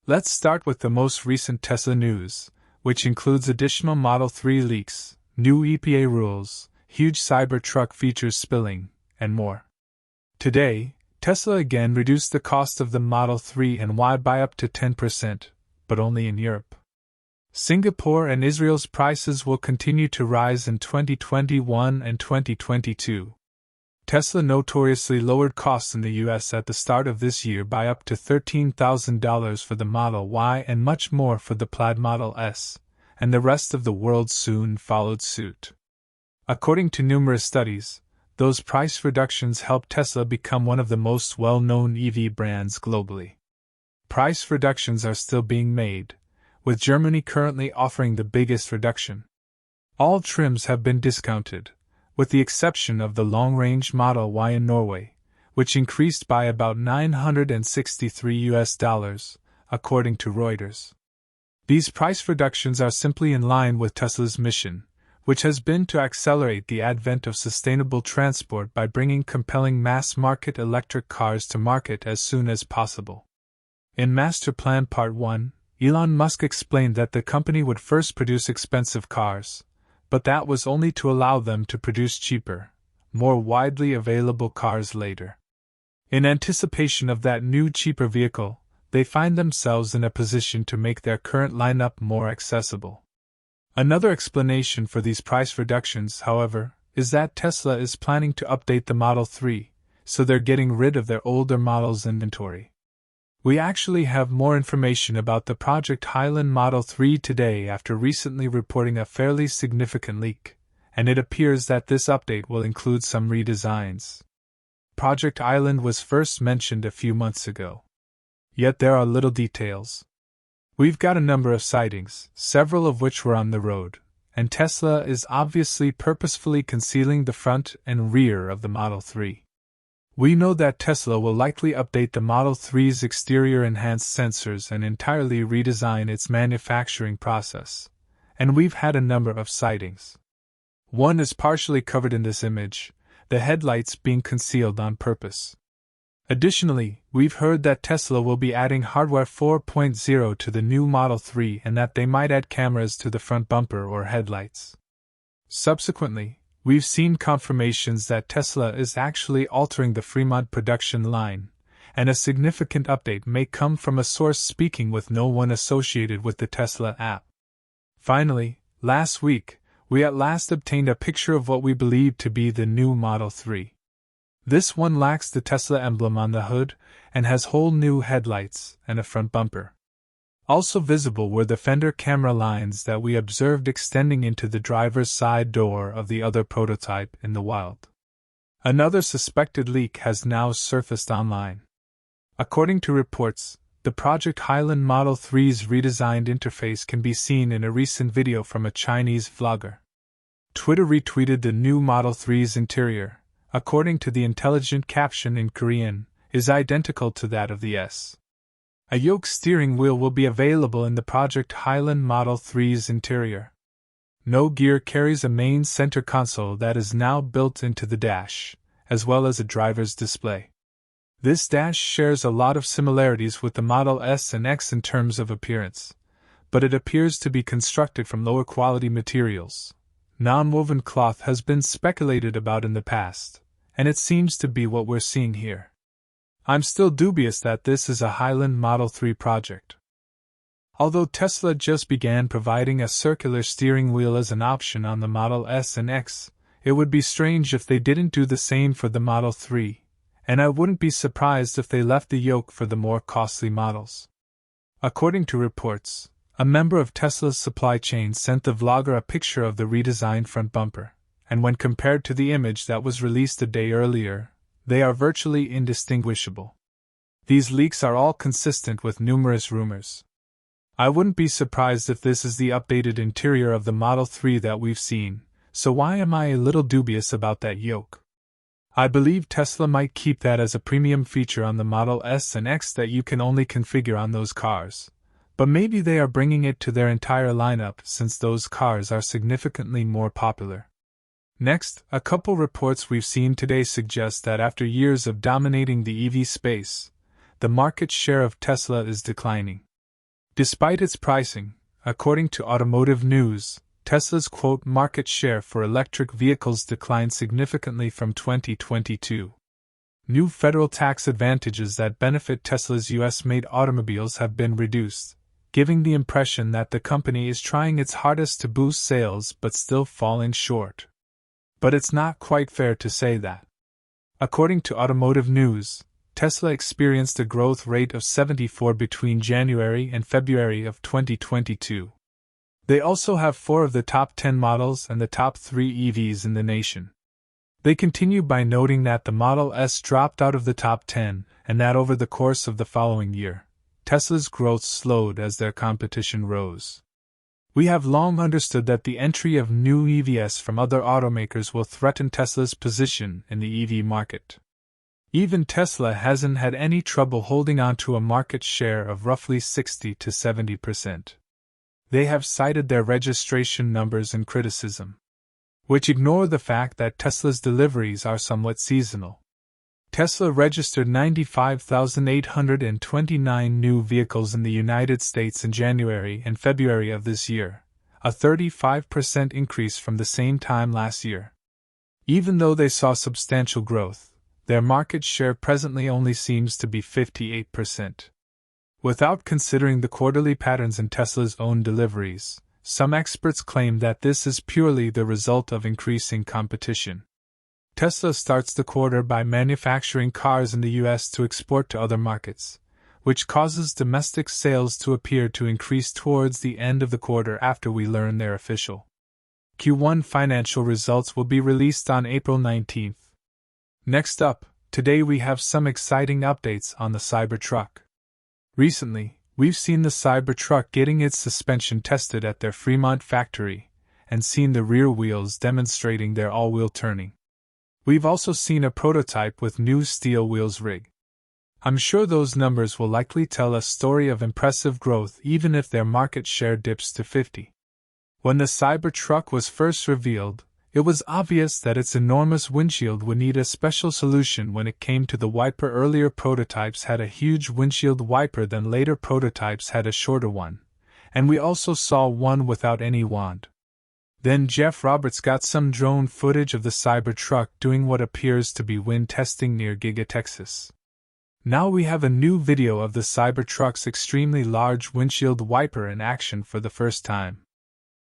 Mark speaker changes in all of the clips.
Speaker 1: Let's start with the most recent Tesla news, which includes additional Model 3 leaks, new EPA rules, huge Cybertruck features spilling, and more. Today, Tesla again reduced the cost of the Model 3 and Y by up to 10%, but only in Europe. Singapore and Israel's prices will continue to rise in 2021 and 2022. Tesla notoriously lowered costs in the US at the start of this year by up to $13,000 for the Model Y and much more for the Plaid Model S, and the rest of the world soon followed suit. According to numerous studies, those price reductions helped Tesla become one of the most well-known EV brands globally. Price reductions are still being made, with Germany currently offering the biggest reduction. All trims have been discounted, with the exception of the long-range Model Y in Norway, which increased by about $963, according to Reuters. These price reductions are simply in line with Tesla's mission, which has been to accelerate the advent of sustainable transport by bringing compelling mass-market electric cars to market as soon as possible. In Master Plan Part 1, Elon Musk explained that the company would first produce expensive cars, but that was only to allow them to produce cheaper, more widely available cars later. In anticipation of that new cheaper vehicle, they find themselves in a position to make their current lineup more accessible. Another explanation for these price reductions, however, is that Tesla is planning to update the Model 3, so they're getting rid of their older models' inventory. We actually have more information about the Project Highland Model 3 today after recently reporting a fairly significant leak, and it appears that this update will include some redesigns. Project Island was first mentioned a few months ago. Yet there are little details. We've got a number of sightings, several of which were on the road, and Tesla is obviously purposefully concealing the front and rear of the Model 3. We know that Tesla will likely update the Model 3's exterior enhanced sensors and entirely redesign its manufacturing process, and we've had a number of sightings. One is partially covered in this image, the headlights being concealed on purpose. Additionally, we've heard that Tesla will be adding Hardware 4.0 to the new Model 3 and that they might add cameras to the front bumper or headlights. Subsequently, we've seen confirmations that Tesla is actually altering the Fremont production line, and a significant update may come from a source speaking with no one associated with the Tesla app. Finally, last week, we at last obtained a picture of what we believe to be the new Model 3. This one lacks the Tesla emblem on the hood and has whole new headlights and a front bumper. Also visible were the fender camera lines that we observed extending into the driver's side door of the other prototype in the wild. Another suspected leak has now surfaced online. According to reports, the Project Highland Model 3's redesigned interface can be seen in a recent video from a Chinese vlogger. Twitter retweeted the new Model 3's interior, according to the intelligent caption in Korean, is identical to that of the S. A yoke steering wheel will be available in the Project Highland Model 3's interior. No Gear carries a main center console that is now built into the dash, as well as a driver's display. This dash shares a lot of similarities with the Model S and X in terms of appearance, but it appears to be constructed from lower quality materials. Non-woven cloth has been speculated about in the past, and it seems to be what we're seeing here. I'm still dubious that this is a Highland Model 3 project. Although Tesla just began providing a circular steering wheel as an option on the Model S and X, it would be strange if they didn't do the same for the Model 3, and I wouldn't be surprised if they left the yoke for the more costly models. According to reports, a member of Tesla's supply chain sent the vlogger a picture of the redesigned front bumper, and when compared to the image that was released a day earlier, they are virtually indistinguishable. These leaks are all consistent with numerous rumors. I wouldn't be surprised if this is the updated interior of the Model 3 that we've seen, so why am I a little dubious about that yoke? I believe Tesla might keep that as a premium feature on the Model S and X that you can only configure on those cars, but maybe they are bringing it to their entire lineup since those cars are significantly more popular. Next, a couple reports we've seen today suggest that after years of dominating the EV space, the market share of Tesla is declining. Despite its pricing, according to Automotive News, Tesla's quote market share for electric vehicles declined significantly from 2022. New federal tax advantages that benefit Tesla's US-made automobiles have been reduced, giving the impression that the company is trying its hardest to boost sales but still falling short. But it's not quite fair to say that. According to Automotive News, Tesla experienced a growth rate of 74 between January and February of 2022. They also have 4 of the top 10 models and the top 3 EVs in the nation. They continue by noting that the Model S dropped out of the top 10 and that over the course of the following year, Tesla's growth slowed as their competition rose. We have long understood that the entry of new EVs from other automakers will threaten Tesla's position in the EV market. Even Tesla hasn't had any trouble holding on to a market share of roughly 60 to 70%. They have cited their registration numbers in criticism, which ignore the fact that Tesla's deliveries are somewhat seasonal. Tesla registered 95,829 new vehicles in the United States in January and February of this year, a 35% increase from the same time last year. Even though they saw substantial growth, their market share presently only seems to be 58%. Without considering the quarterly patterns in Tesla's own deliveries, some experts claim that this is purely the result of increasing competition. Tesla starts the quarter by manufacturing cars in the US to export to other markets, which causes domestic sales to appear to increase towards the end of the quarter after we learn their official Q1 financial results will be released on April 19th. Next up, today we have some exciting updates on the Cybertruck. Recently, we've seen the Cybertruck getting its suspension tested at their Fremont factory, and seen the rear wheels demonstrating their all-wheel turning. We've also seen a prototype with new steel wheels rig. I'm sure those numbers will likely tell a story of impressive growth even if their market share dips to 50. When the Cybertruck was first revealed, it was obvious that its enormous windshield would need a special solution when it came to the wiper. Earlier prototypes had a huge windshield wiper, then later prototypes had a shorter one, and we also saw one without any wand. Then Jeff Roberts got some drone footage of the Cybertruck doing what appears to be wind testing near Giga, Texas. Now we have a new video of the Cybertruck's extremely large windshield wiper in action for the first time.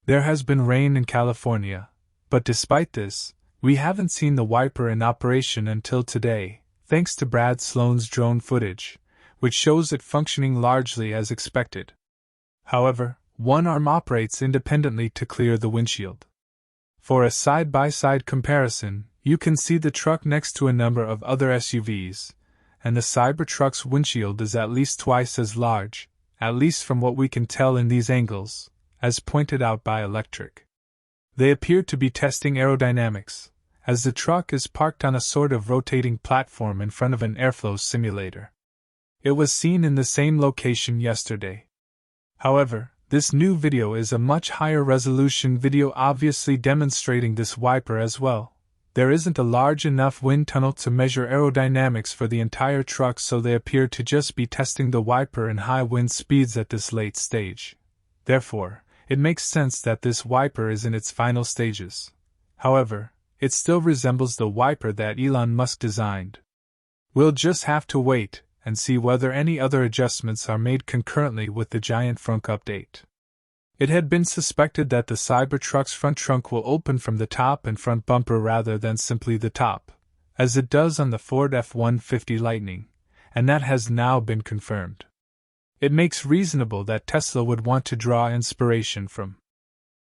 Speaker 1: There has been rain in California, but despite this, we haven't seen the wiper in operation until today, thanks to Brad Sloan's drone footage, which shows it functioning largely as expected. However, one arm operates independently to clear the windshield. For a side-by-side comparison, you can see the truck next to a number of other SUVs, and the Cybertruck's windshield is at least twice as large, at least from what we can tell in these angles, as pointed out by Electric. They appear to be testing aerodynamics, as the truck is parked on a sort of rotating platform in front of an airflow simulator. It was seen in the same location yesterday. However, this new video is a much higher resolution video, obviously demonstrating this wiper as well. There isn't a large enough wind tunnel to measure aerodynamics for the entire truck, so they appear to just be testing the wiper in high wind speeds at this late stage. Therefore, it makes sense that this wiper is in its final stages. However, it still resembles the wiper that Elon Musk designed. We'll just have to wait and see whether any other adjustments are made concurrently with the giant frunk update. It had been suspected that the Cybertruck's front trunk will open from the top and front bumper rather than simply the top, as it does on the Ford F-150 Lightning, and that has now been confirmed. It makes reasonable that Tesla would want to draw inspiration from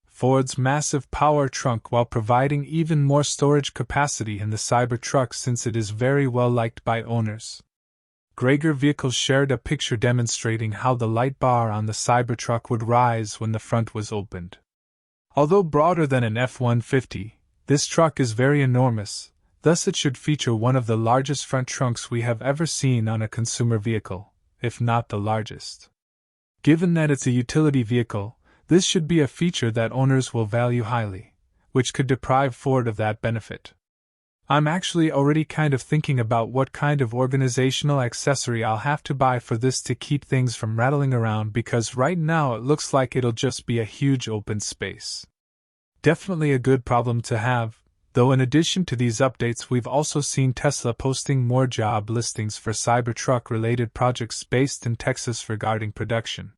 Speaker 1: Ford's massive power trunk while providing even more storage capacity in the Cybertruck, since it is very well liked by owners. Gregor Vehicles shared a picture demonstrating how the light bar on the Cybertruck would rise when the front was opened. Although broader than an F-150, this truck is very enormous, thus it should feature one of the largest front trunks we have ever seen on a consumer vehicle, if not the largest. Given that it's a utility vehicle, this should be a feature that owners will value highly, which could deprive Ford of that benefit. I'm actually already kind of thinking about what kind of organizational accessory I'll have to buy for this to keep things from rattling around, because right now it looks like it'll just be a huge open space. Definitely a good problem to have, though in addition to these updates we've also seen Tesla posting more job listings for Cybertruck-related projects based in Texas regarding production.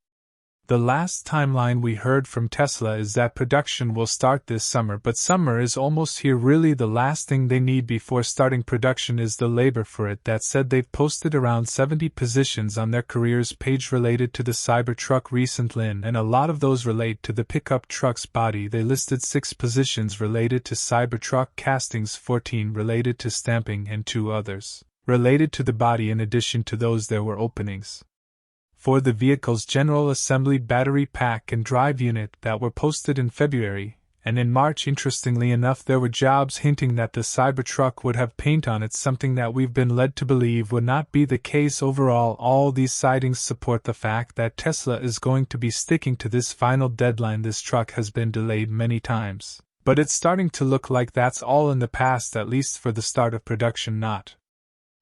Speaker 1: The last timeline we heard from Tesla is that production will start this summer, but summer is almost here. Really, the last thing they need before starting production is the labor for it. That said, they've posted around 70 positions on their careers page related to the Cybertruck recently, and a lot of those relate to the pickup truck's body. They listed 6 positions related to Cybertruck castings, 14 related to stamping, and 2 others related to the body. In addition to those, there were openings for the vehicle's general assembly battery pack and drive unit that were posted in February, and in March. Interestingly enough, there were jobs hinting that the Cybertruck would have paint on it, something that we've been led to believe would not be the case. Overall, all these sightings support the fact that Tesla is going to be sticking to this final deadline. This truck has been delayed many times, but it's starting to look like that's all in the past, at least for the start of production, not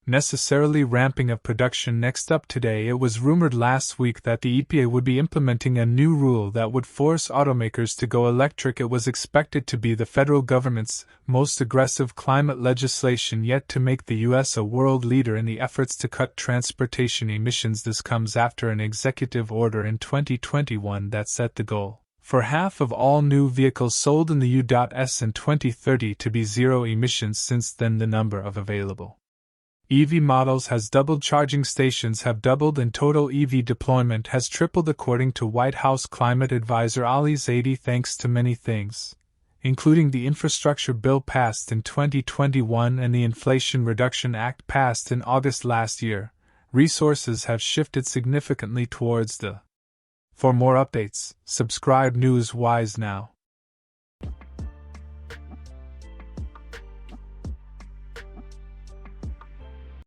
Speaker 1: necessarily ramping of production. Next up today, it was rumored last week that the EPA would be implementing a new rule that would force automakers to go electric. It was expected to be the federal government's most aggressive climate legislation yet to make the U.S. a world leader in the efforts to cut transportation emissions. This comes after an executive order in 2021 that set the goal for half of all new vehicles sold in the U.S. in 2030 to be zero emissions. Since then, the number of available EV models has doubled, charging stations have doubled, and total EV deployment has tripled according to White House climate advisor Ali Zaidi, thanks to many things, including the infrastructure bill passed in 2021 and the Inflation Reduction Act passed in August last year. Resources have shifted significantly towards the. For more updates, subscribe Newswise now.